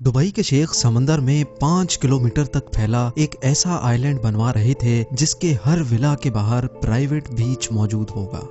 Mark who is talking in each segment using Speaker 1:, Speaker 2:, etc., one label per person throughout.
Speaker 1: Dubai के शेख समंदर में 5 किलोमीटर तक फैला एक ऐसा आइलैंड बनवा रहे थे जिसके हर विला के बाहर प्राइवेट बीच मौजूद होगा।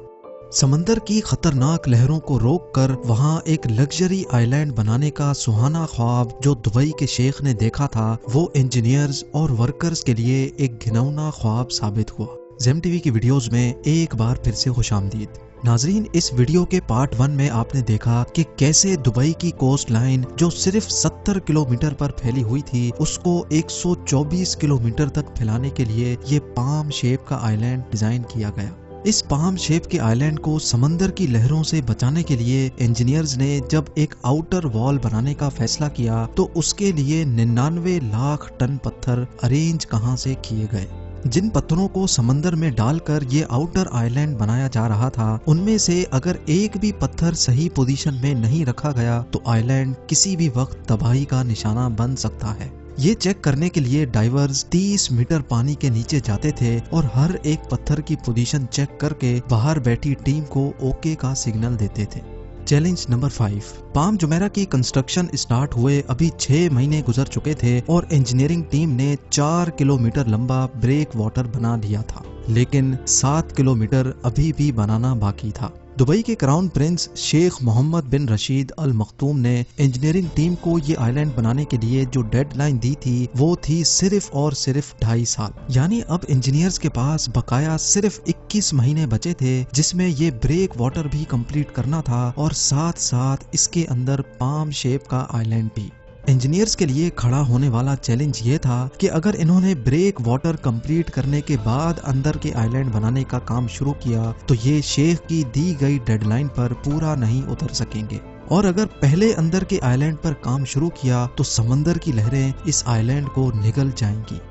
Speaker 1: समंदर की खतरनाक लहरों को रोककर वहां एक लग्जरी आइलैंड बनाने का सुहाना ख्वाब जो दुबई के शेख ने देखा था, वो इंजीनियर्स और वर्कर्स के लिए एक घिनौना ख्वाब साबित हुआ। ज़ेम टीवी की वीडियोस में एक बार फिर से खुशामदीद। नाजरीन, इस वीडियो के पार्ट 1 में आपने देखा कि कैसे दुबई की कोस्ट लाइन जो सिर्फ 70 किलोमीटर पर फैली हुई थी, उसको 124 किलोमीटर तक फैलाने के लिए ये पाम शेप का आइलैंड डिजाइन किया गया। इस पाम शेप के आइलैंड को समंदर की लहरों से बचाने के लिए इंजीनियर्स ने जब एक आउटर वॉल बनाने का फैसला किया तो उसके लिए 99 लाख टन पत्थर अरेंज कहां से किए गए। जिन पत्थरों को समंदर में डालकर ये आउटर आइलैंड बनाया जा रहा था, उनमें से अगर एक भी पत्थर सही पोजीशन में नहीं रखा गया तो आइलैंड किसी भी वक्त तबाही का निशाना बन सकता है। ये चेक करने के लिए डाइवर्स 30 मीटर पानी के नीचे जाते थे और हर एक पत्थर की पोजीशन चेक करके बाहर बैठी टीम को ओके का सिग्नल देते थे। Challenge number 5। पाम जुमेरा की कंस्ट्रक्शन स्टार्ट हुए अभी 6 महीने गुजर चुके थे और इंजीनियरिंग टीम ने 4 किलोमीटर लंबा ब्रेक वाटर बना लिया था, लेकिन 7 किलोमीटर अभी भी बनाना बाकी था। दुबई के क्राउन प्रिंस शेख मोहम्मद बिन रशीद अल मखतूम ने इंजीनियरिंग टीम को ये आइलैंड बनाने के लिए जो डेडलाइन दी थी वो थी सिर्फ और सिर्फ 2.5 साल। यानी अब इंजीनियर्स के पास बकाया सिर्फ 21 महीने बचे थे, जिसमें ये ब्रेक वाटर भी कंप्लीट करना था और साथ साथ इसके अंदर पाम शेप का आइलैंड भी। इंजीनियर्स के लिए खड़ा होने वाला चैलेंज ये था कि अगर इन्होंने ब्रेक वाटर कंप्लीट करने के बाद अंदर के आइलैंड बनाने का काम शुरू किया तो ये शेख की दी गई डेडलाइन पर पूरा नहीं उतर सकेंगे, और अगर पहले अंदर के आइलैंड पर काम शुरू किया तो समंदर की लहरें इस आइलैंड को निगल जाएंगी।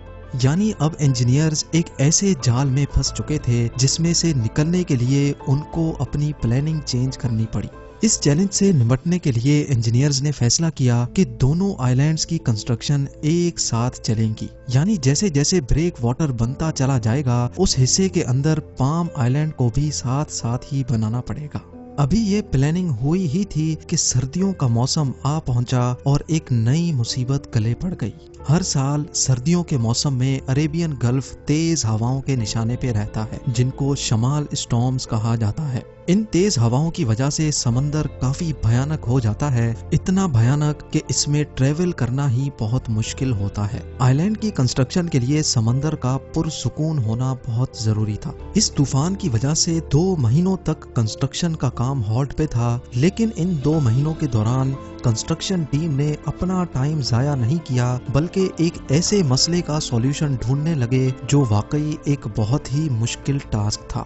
Speaker 1: यानी अब इंजीनियर्स एक ऐसे जाल में फंस चुके थे जिसमें से निकलने के लिए उनको अपनी प्लानिंग चेंज करनी पड़ी। इस चैलेंज से निपटने के लिए इंजीनियर्स ने फैसला किया कि दोनों आइलैंड्स की कंस्ट्रक्शन एक साथ चलेंगी। यानी जैसे जैसे ब्रेक वाटर बनता चला जाएगा उस हिस्से के अंदर पाम आइलैंड को भी साथ साथ ही बनाना पड़ेगा। अभी ये प्लानिंग हुई ही थी कि सर्दियों का मौसम आ पहुंचा और एक नई मुसीबत गले पड़ गई। हर साल सर्दियों के मौसम में अरेबियन गल्फ तेज हवाओं के निशाने पे रहता है, जिनको शमाल स्टॉर्म्स कहा जाता है। इन तेज हवाओं की वजह से समंदर काफी भयानक हो जाता है, इतना भयानक कि इसमें ट्रेवल करना ही बहुत मुश्किल होता है। आइलैंड की कंस्ट्रक्शन के लिए समंदर का पुरसुकून होना बहुत जरूरी था। इस तूफान की वजह से 2 महीनों तक कंस्ट्रक्शन का काम हॉल्ट पे था, लेकिन इन 2 महीनों के दौरान कंस्ट्रक्शन टीम ने अपना टाइम जाया नहीं किया, बल्कि एक ऐसे मसले का सॉल्यूशन ढूंढने लगे जो वाकई एक बहुत ही मुश्किल टास्क था।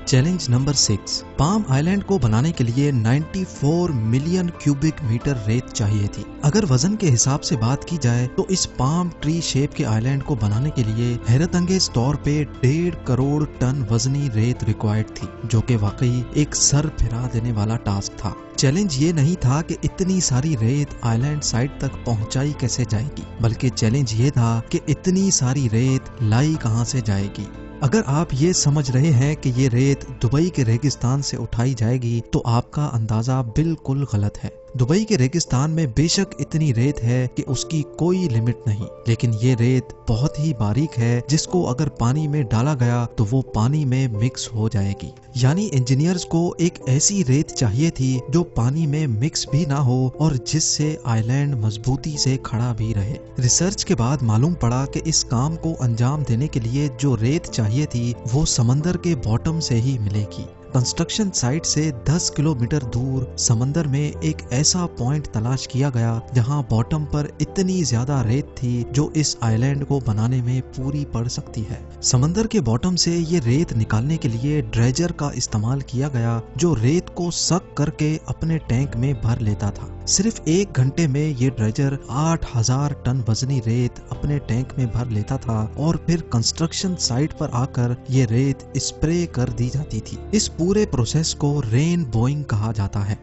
Speaker 1: Challenge number 6। पाम आइलैंड को बनाने के लिए 94 मिलियन क्यूबिक मीटर रेत चाहिए थी। अगर वजन के हिसाब से बात की जाए तो इस पाम ट्री शेप के आइलैंड को बनाने के लिए हैरत अंगेज तौर पे 1.5 करोड़ टन वजनी रेत रिक्वायर्ड थी, जो कि वाकई एक सर फिरा देने वाला टास्क था। चैलेंज ये नहीं था कि इतनी सारी रेत आइलैंड साइड तक पहुंचाई कैसे जाएगी, बल्कि चैलेंज ये था कि इतनी सारी रेत लाई कहां से जाएगी। अगर आप ये समझ रहे हैं कि ये रेत दुबई के रेगिस्तान से उठाई जाएगी तो आपका अंदाजा बिल्कुल गलत है। दुबई के रेगिस्तान में बेशक इतनी रेत है कि उसकी कोई लिमिट नहीं, लेकिन ये रेत बहुत ही बारीक है जिसको अगर पानी में डाला गया तो वो पानी में मिक्स हो जाएगी। यानी इंजीनियर्स को एक ऐसी रेत चाहिए थी जो पानी में मिक्स भी ना हो और जिससे आइलैंड मजबूती से खड़ा भी रहे। रिसर्च के बाद मालूम पड़ा कि इस काम को अंजाम देने के लिए जो रेत चाहिए थी वो समंदर के बॉटम से ही मिलेगी। कंस्ट्रक्शन साइट से 10 किलोमीटर दूर समंदर में एक ऐसा पॉइंट तलाश किया गया जहां बॉटम पर इतनी ज्यादा रेत थी जो इस आइलैंड को बनाने में पूरी पड़ सकती है। समंदर के बॉटम से ये रेत निकालने के लिए ड्रेजर का इस्तेमाल किया गया, जो रेत को सक करके अपने टैंक में भर लेता था। सिर्फ 1 घंटे में ये ड्रेजर 8000 टन वजनी रेत अपने टैंक में भर लेता था और फिर कंस्ट्रक्शन साइट पर आकर ये रेत स्प्रे कर दी जाती थी। इस पूरे प्रोसेस को रेन बोइंग कहा जाता है।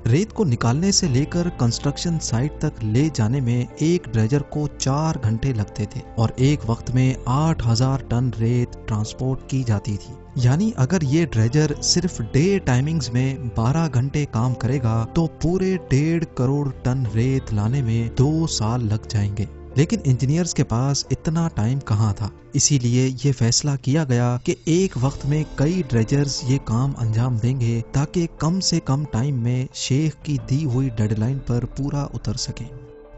Speaker 1: रेत को निकालने से लेकर कंस्ट्रक्शन साइट तक ले जाने में एक ड्रेजर को 4 घंटे लगते थे और एक वक्त में 8000 टन रेत ट्रांसपोर्ट की जाती थी। यानी अगर ये ड्रेजर सिर्फ डे टाइमिंग्स में 12 घंटे काम करेगा तो पूरे 1.5 करोड़ टन रेत लाने में 2 साल लग जाएंगे। लेकिन इंजीनियर्स के पास इतना टाइम कहाँ था, इसीलिए ये फैसला किया गया कि एक वक्त में कई ड्रेजर्स ये काम अंजाम देंगे ताकि कम से कम टाइम में शेख की दी हुई डेडलाइन पर पूरा उतर सके।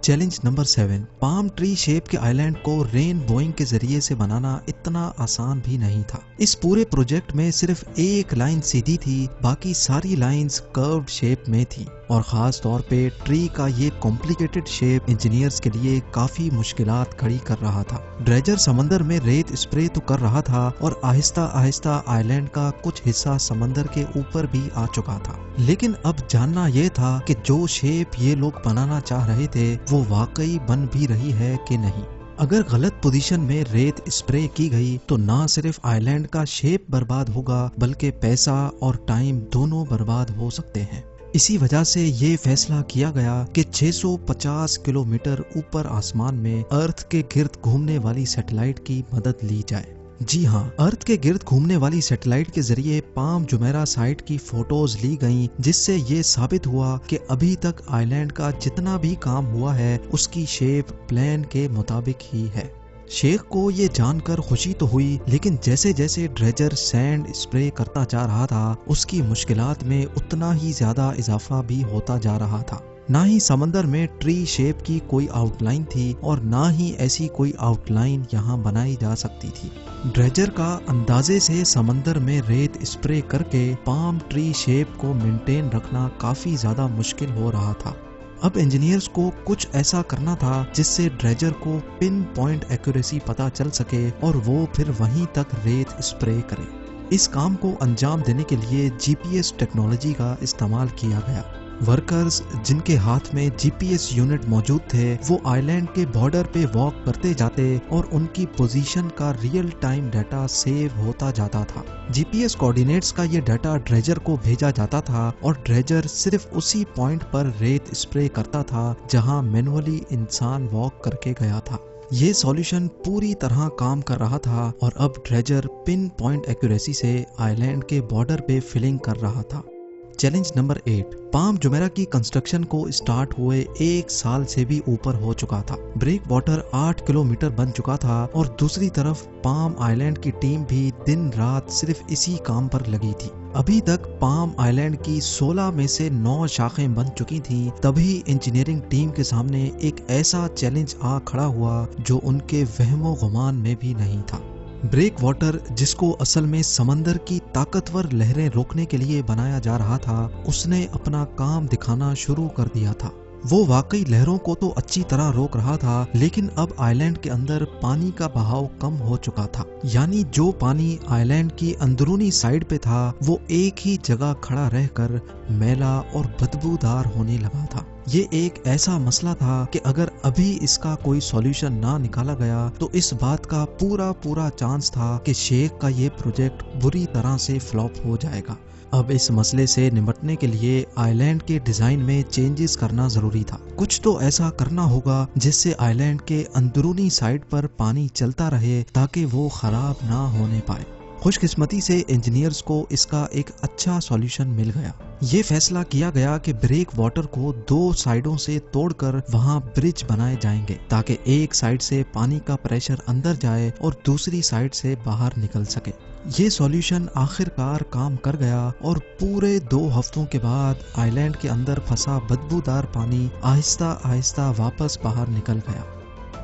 Speaker 1: Challenge number 7, palm tree shape के आइलैंड को रेन बोइंग के जरिए से बनाना इतना आसान भी नहीं था। इस पूरे प्रोजेक्ट में सिर्फ एक लाइन सीधी थी, बाकी सारी लाइंस कर्व्ड शेप में थी और खास तौर पे ट्री का ये कॉम्प्लिकेटेड शेप इंजीनियर्स के लिए काफी मुश्किलात खड़ी कर रहा था। ड्रेजर समंदर में रेत स्प्रे तो कर रहा था और आहिस्ता आहिस्ता आइलैंड का कुछ हिस्सा समंदर के ऊपर भी आ चुका था। लेकिन अब जानना यह था कि जो शेप ये लोग बनाना चाह रहे थे वो वाकई बन भी रही है कि नहीं। अगर गलत पोजीशन में रेत स्प्रे की गई तो ना सिर्फ आइलैंड का शेप बर्बाद होगा बल्कि पैसा और टाइम दोनों बर्बाद हो सकते हैं। इसी वजह से ये फैसला किया गया कि 650 किलोमीटर ऊपर आसमान में अर्थ के गिर्द घूमने वाली सैटेलाइट की मदद ली जाए। जी हाँ, अर्थ के गिर्द घूमने वाली सैटेलाइट के जरिए पाम जुमेरा साइट की फोटोज ली गईं, जिससे ये साबित हुआ कि अभी तक आइलैंड का जितना भी काम हुआ है उसकी शेप प्लान के मुताबिक ही है। शेख को ये जानकर खुशी तो हुई, लेकिन जैसे जैसे ड्रेजर सैंड स्प्रे करता जा रहा था उसकी मुश्किलात में उतना ही ज्यादा इजाफा भी होता जा रहा था। ना ही समंदर में ट्री शेप की कोई आउटलाइन थी और ना ही ऐसी कोई आउटलाइन यहाँ बनाई जा सकती थी। ड्रेजर का अंदाजे से समंदर में रेत स्प्रे करके पाम ट्री शेप को मेंटेन रखना काफी ज्यादा मुश्किल हो रहा था। अब इंजीनियर्स को कुछ ऐसा करना था जिससे ड्रेजर को पिन पॉइंट एक्यूरेसी पता चल सके और वो फिर वहीं तक रेत स्प्रे करे। इस काम को अंजाम देने के लिए जीपीएस टेक्नोलॉजी का इस्तेमाल किया गया। वर्कर्स जिनके हाथ में जीपीएस यूनिट मौजूद थे वो आइलैंड के बॉर्डर पे वॉक करते जाते और उनकी पोजीशन का रियल टाइम डाटा सेव होता जाता था। जीपीएस कोऑर्डिनेट्स का ये डाटा ड्रेजर को भेजा जाता था और ड्रेजर सिर्फ उसी पॉइंट पर रेत स्प्रे करता था जहां मैनुअली इंसान वॉक करके गया था। ये सॉल्यूशन पूरी तरह काम कर रहा था और अब ड्रेजर पिन पॉइंट एक्यूरेसी से आइलैंड के बॉर्डर पे फिलिंग कर रहा था। चैलेंज नंबर 8, पाम जुमेरा की कंस्ट्रक्शन को स्टार्ट हुए 1 साल से भी ऊपर हो चुका था। ब्रेक वाटर 8 किलोमीटर बन चुका था और दूसरी तरफ पाम आइलैंड की टीम भी दिन रात सिर्फ इसी काम पर लगी थी। अभी तक पाम आइलैंड की 16 में से 9 शाखें बन चुकी थीं, तभी इंजीनियरिंग टीम के सामने एक ऐसा चैलेंज आ खड़ा हुआ जो उनके वहमो गुमान में भी नहीं था। ब्रेक वाटर, जिसको असल में समंदर की ताकतवर लहरें रोकने के लिए बनाया जा रहा था, उसने अपना काम दिखाना शुरू कर दिया था। वो वाकई लहरों को तो अच्छी तरह रोक रहा था, लेकिन अब आइलैंड के अंदर पानी का बहाव कम हो चुका था। यानी जो पानी आइलैंड की अंदरूनी साइड पे था वो एक ही जगह खड़ा रहकर मैला और बदबूदार होने लगा था। ये एक ऐसा मसला था कि अगर अभी इसका कोई सॉल्यूशन ना निकाला गया तो इस बात का पूरा चांस था कि शेख का ये प्रोजेक्ट बुरी तरह से फ्लॉप हो जाएगा। अब इस मसले से निपटने के लिए आइलैंड के डिजाइन में चेंजेस करना जरूरी था। कुछ तो ऐसा करना होगा जिससे आइलैंड के अंदरूनी साइड पर पानी चलता रहे ताकि वो खराब ना होने पाए। खुशकिस्मती से इंजीनियर्स को इसका एक अच्छा सॉल्यूशन मिल गया। ये फैसला किया गया कि ब्रेक वाटर को 2 साइडों से तोड़कर वहां ब्रिज बनाए जाएंगे ताकि एक साइड से पानी का प्रेशर अंदर जाए और दूसरी साइड से बाहर निकल सके। ये सॉल्यूशन आखिरकार काम कर गया और पूरे 2 हफ्तों के बाद आइलैंड के अंदर फंसा बदबूदार पानी आहिस्ता आहिस्ता वापस बाहर निकल गया।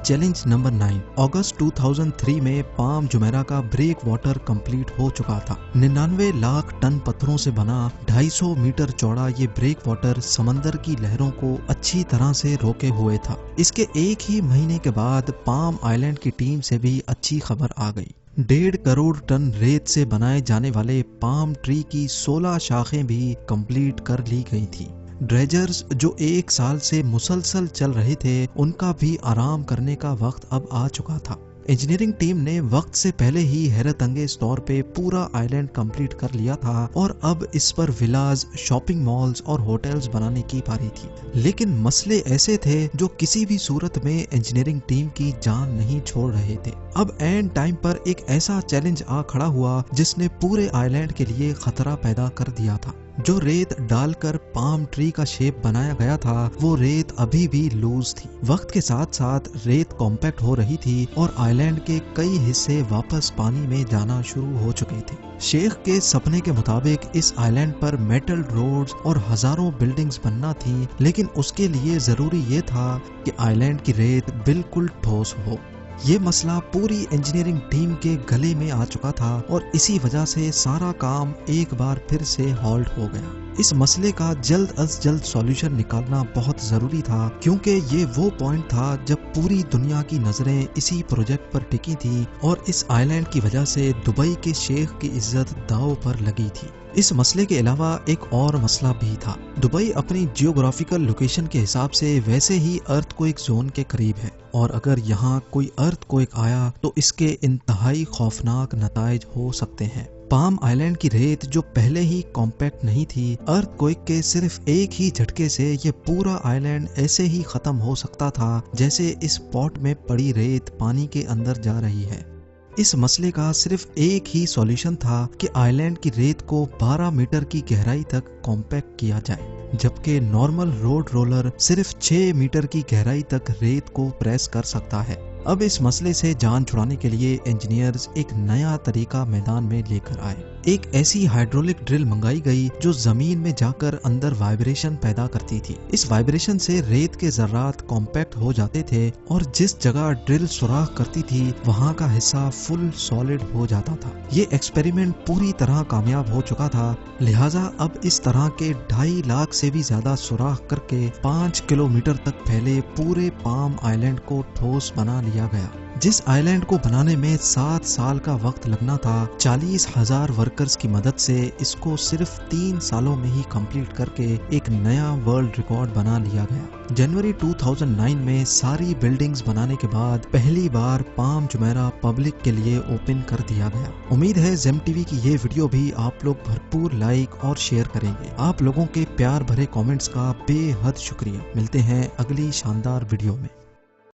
Speaker 1: चैलेंज नंबर 9, अगस्त 2003 में पाम जुमेरा का ब्रेक वाटर कंप्लीट हो चुका था। 99 लाख टन पत्थरों से बना 250 मीटर चौड़ा ये ब्रेक वाटर समंदर की लहरों को अच्छी तरह से रोके हुए था। इसके एक ही महीने के बाद पाम आइलैंड की टीम से भी अच्छी खबर आ गई। 1.5 करोड़ टन रेत से बनाए जाने वाले पाम ट्री की 16 शाखें भी कंप्लीट कर ली गई थी। ड्रेजर्स जो 1 साल से मुसलसल चल रहे थे उनका भी आराम करने का वक्त अब आ चुका था। इंजीनियरिंग टीम ने वक्त से पहले ही हैरत अंगेज तौर पे पूरा आइलैंड कंप्लीट कर लिया था और अब इस पर विलाज, शॉपिंग मॉल्स और होटल्स बनाने की बारी थी। लेकिन मसले ऐसे थे जो किसी भी सूरत में इंजीनियरिंग टीम की जान नहीं छोड़ रहे थे। अब एंड टाइम पर एक ऐसा चैलेंज आ खड़ा हुआ जिसने पूरे आइलैंड के लिए खतरा पैदा कर दिया था। जो रेत डालकर पाम ट्री का शेप बनाया गया था वो रेत अभी भी लूज थी। वक्त के साथ साथ रेत कॉम्पैक्ट हो रही थी और आइलैंड के कई हिस्से वापस पानी में जाना शुरू हो चुके थे। शेख के सपने के मुताबिक इस आइलैंड पर मेटल रोड्स और हजारों बिल्डिंग्स बनना थी, लेकिन उसके लिए जरूरी ये था कि आइलैंड की रेत बिल्कुल ठोस हो। ये मसला पूरी इंजीनियरिंग टीम के गले में आ चुका था और इसी वजह से सारा काम एक बार फिर से हॉल्ट हो गया। इस मसले का जल्द अज जल्द सॉल्यूशन निकालना बहुत जरूरी था, क्योंकि ये वो पॉइंट था जब पूरी दुनिया की नजरें इसी प्रोजेक्ट पर टिकी थी और इस आइलैंड की वजह से दुबई के शेख की इज्जत दांव पर लगी थी। इस मसले के अलावा एक और मसला भी था। दुबई अपनी जियोग्राफिकल लोकेशन के हिसाब से वैसे ही अर्थक्वेक जोन के करीब है और अगर यहाँ कोई अर्थक्वेक आया तो इसके इंतहाई खौफनाक नताइज हो सकते हैं। पाम आइलैंड की रेत जो पहले ही कॉम्पैक्ट नहीं थी, अर्थक्वेक के सिर्फ एक ही झटके से ये पूरा आइलैंड ऐसे ही खत्म हो सकता था जैसे इस पॉट में पड़ी रेत पानी के अंदर जा रही है। इस मसले का सिर्फ एक ही सॉल्यूशन था कि आइलैंड की रेत को 12 मीटर की गहराई तक कॉम्पैक्ट किया जाए, जबकि नॉर्मल रोड रोलर सिर्फ 6 मीटर की गहराई तक रेत को प्रेस कर सकता है। अब इस मसले से जान छुड़ाने के लिए इंजीनियर्स एक नया तरीका मैदान में लेकर आए। एक ऐसी हाइड्रोलिक ड्रिल मंगाई गई जो जमीन में जाकर अंदर वाइब्रेशन पैदा करती थी। इस वाइब्रेशन से रेत के जर्रात कॉम्पैक्ट हो जाते थे और जिस जगह ड्रिल सुराख करती थी वहां का हिस्सा फुल सॉलिड हो जाता था। ये एक्सपेरिमेंट पूरी तरह कामयाब हो चुका था, लिहाजा अब इस तरह के 2.5 लाख से भी ज्यादा सुराख करके 5 किलोमीटर तक फैले पूरे पाम आइलैंड को ठोस बना लिया गया। जिस आइलैंड को बनाने में 7 साल का वक्त लगना था, 40,000 वर्कर्स की मदद से इसको सिर्फ 3 सालों में ही कंप्लीट करके एक नया वर्ल्ड रिकॉर्ड बना लिया गया। जनवरी 2009 में सारी बिल्डिंग्स बनाने के बाद पहली बार पाम जुमेरा पब्लिक के लिए ओपन कर दिया गया। उम्मीद है जेम टीवी की ये वीडियो भी आप लोग भरपूर लाइक और शेयर करेंगे। आप लोगों के प्यार भरे कमेंट्स का बेहद शुक्रिया। मिलते हैं अगली शानदार वीडियो में।